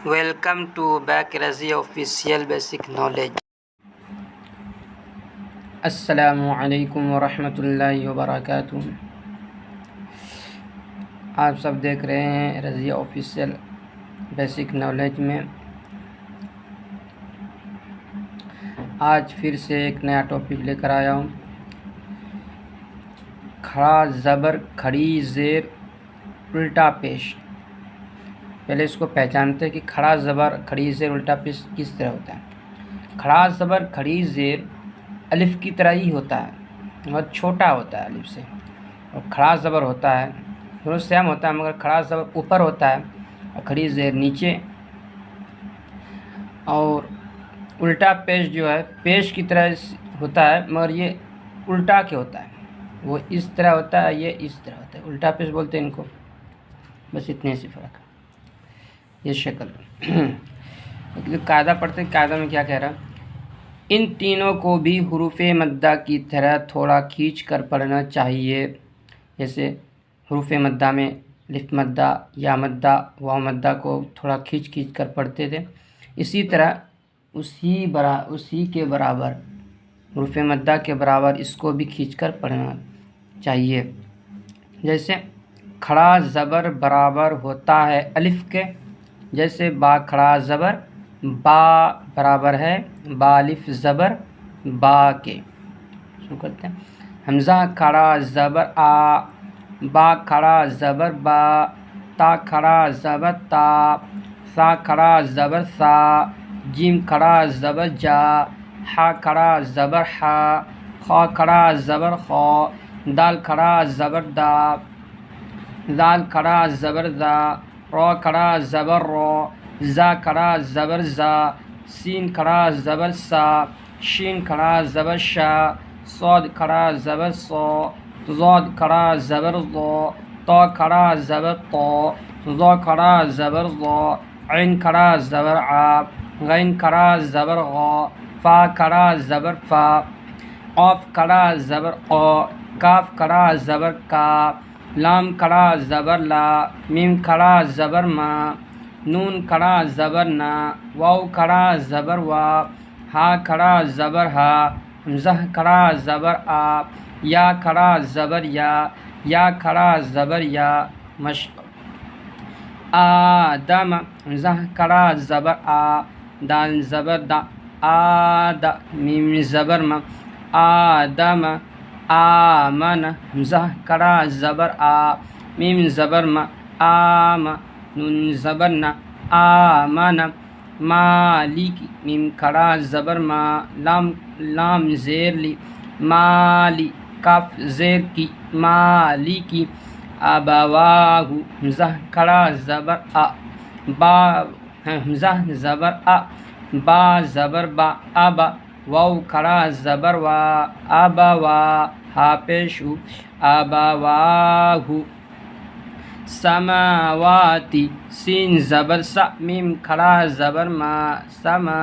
Welcome to back रज़ी official basic knowledge. अस्सलामुअलैकुम वरहमतुल्लाहि वबरकातुहू। आप सब देख रहे हैं रज़ी ऑफिशियल बेसिक नॉलेज में। आज फिर से एक नया टॉपिक लेकर आया हूँ। खड़ा ज़बर खड़ी ज़ेर उल्टा पेश। पहले इसको पहचानते हैं कि खड़ा ज़बर खड़ी ज़ेर उल्टा पेश किस तरह होता है। खड़ा ज़बर खड़ी ज़ेर अलिफ़ की तरह ही होता है, बहुत छोटा होता है अलिफ़ से। और खड़ा ज़बर होता है, दोनों सेम होता है, मगर खड़ा ज़बर ऊपर होता है और खड़ी ज़ेर नीचे। और उल्टा पेश जो है पेश की तरह होता है, मगर ये उल्टा के होता है। वो इस तरह होता है, ये इस तरह होता है। उल्टा पेश बोलते हैं इनको। बस इतने से फ़र्क है। ये शक्ल कायदा पढ़ते हैं। कायदा में क्या कह रहा है, इन तीनों को भी हुरूफ़े मद्दा की तरह थोड़ा खींच कर पढ़ना चाहिए। जैसे हुरूफ़े मद्दा में लिफ मद्दा, या मद्दा, वाव मद्दा को थोड़ा खींच कर पढ़ते थे, इसी तरह उसी के बराबर हुरूफ़े मद्दा के बराबर इसको भी खींच कर पढ़ना चाहिए। जैसे खड़ा ज़बर बराबर होता है अलिफ़ के। जैसे बा खड़ा ज़बर बा बराबर है बा अलिफ़ ज़बर बा के। शुरू करते हैं। हमज़ा खड़ा ज़बर आ, बा खड़ा ज़बर बा, ता खड़ा ज़बर ता, सा खड़ा ज़बर सा, जीम खड़ा ज़बर जा, हा खड़ा ज़बर हा, खा खड़ा ज़बर खा, दाल खड़ा ज़बर दा, दाल खड़ा ज़बर दा, रा खड़ा ज़बर रा, ज़ा खड़ा ज़बर ज़ा, सीन खड़ा ज़बर सा, शीन खड़ा ज़बर शा, सौद खड़ा ज़बर सौ, ज़ौद खड़ा ज़बर ज़ौ, तो खड़ा ज़बर तो, ज़ौ खड़ा ज़बर ज़ौ, ऐन खड़ा ज़बर आ, गैन खड़ा ज़बर गौ, फा खड़ा ज़बर फा, ऑफ खड़ा ज़बर औ, काफ खड़ा ज़बर का, लाम खड़ा ज़बर ला, मीम खड़ा ज़बर मा, नून खड़ा ज़बर ना, वाव खड़ा ज़बर वा, हा खड़ा ज़बर हा, हमज़ा खड़ा ज़बर आ, या खड़ा ज़बर या खड़ा ज़बर या। मश्क आदम, हमज़ा खड़ा ज़बर आ, दाल ज़बर दा, आदा, मीम ज़बर मा, आदम, आमन, हमज़ा खड़ा ज़बर आ, मीम ज़बर मा, आम, नून ज़बर ना, आमन, मालिक, मीम खड़ा ज़बर मा, लाम ज़ेर ली, माली, काफ ज़ेर की, मालिकी, अबवाहु, हमज़ा खड़ा ज़बर आ, बा हमज़ा ज़बर आ, बा ज़बर बा, अबा, वाव खड़ा ज़बर वा, अबवा, हा पेशु, अबवाहु, समावाती, सीन ज़बर सा, मीम खड़ा ज़बर मा, समा,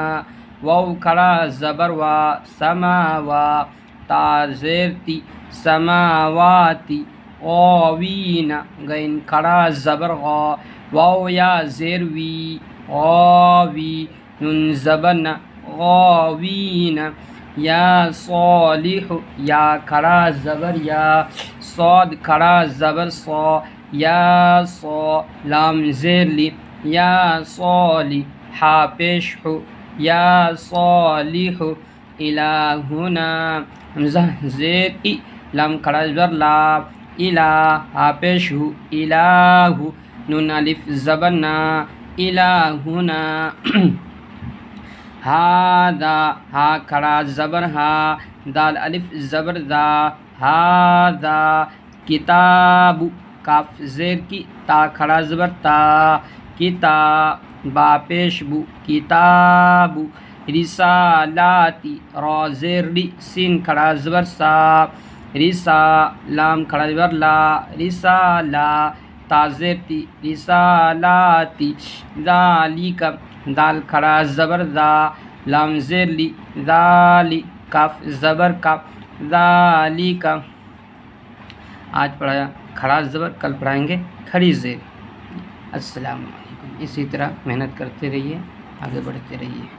वाव खड़ा ज़बर वा, समावा, ता ज़ेर ती, समावाती, गौवीना, गैन खड़ा ज़बर गौ, वाव या ज़ेर वी, गौवी, नून ज़बर ना, गौवीना, या सौलिह, या खड़ा ज़बर या, सौद खड़ा ज़बर सौ, या सौ, लाम ज़ेर ली, या सौली, हा पेश हो, या सौलिह, इलाहुना, हमज़ा ज़ेर ई, लाम खड़ा ज़बर ला, इला, हा पेश हो, इलाहु, नून अलिफ ज़बर ना, इलाहुना, हादा, हा खड़ा ज़बर हा, दाल अलिफ ज़बर दा, हादा, किताबु, काफ ज़ेर की, ता खड़ा ज़बर ता, किता, बा पेश बु, किताबु, रिसालाती, रा ज़ेर ली, सीन खड़ा ज़बर सा, रिसा, लाम खड़ा ज़बर ला, रिसाला, ता ज़ेर ती, रिसालाती, ज़ालिका, दाल खड़ा ज़बर दा, लाम ज़ेर ली, ज़ाली, काफ ज़बर का, ज़ालिका। आज पढ़ाया खड़ा ज़बर, कल पढ़ाएंगे खड़ी ज़ेर। अस्सलाम वालेकुम। इसी तरह मेहनत करते रहिए, आगे बढ़ते रहिए।